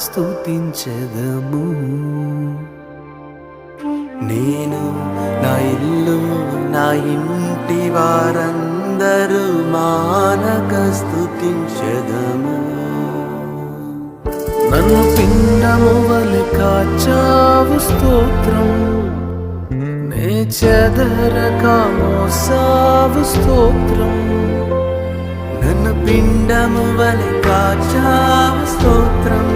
స్తుతించెదము. నేను నా ఇల్లు నా ఇంటి వారందరూ మానక స్తుతించెదము. నన్ను పిండము వలె కాచావు స్తోత్రం, నే చెదరక మోసావు స్తోత్రం. నన్ను పిండము వలె కాచావు స్తోత్రం,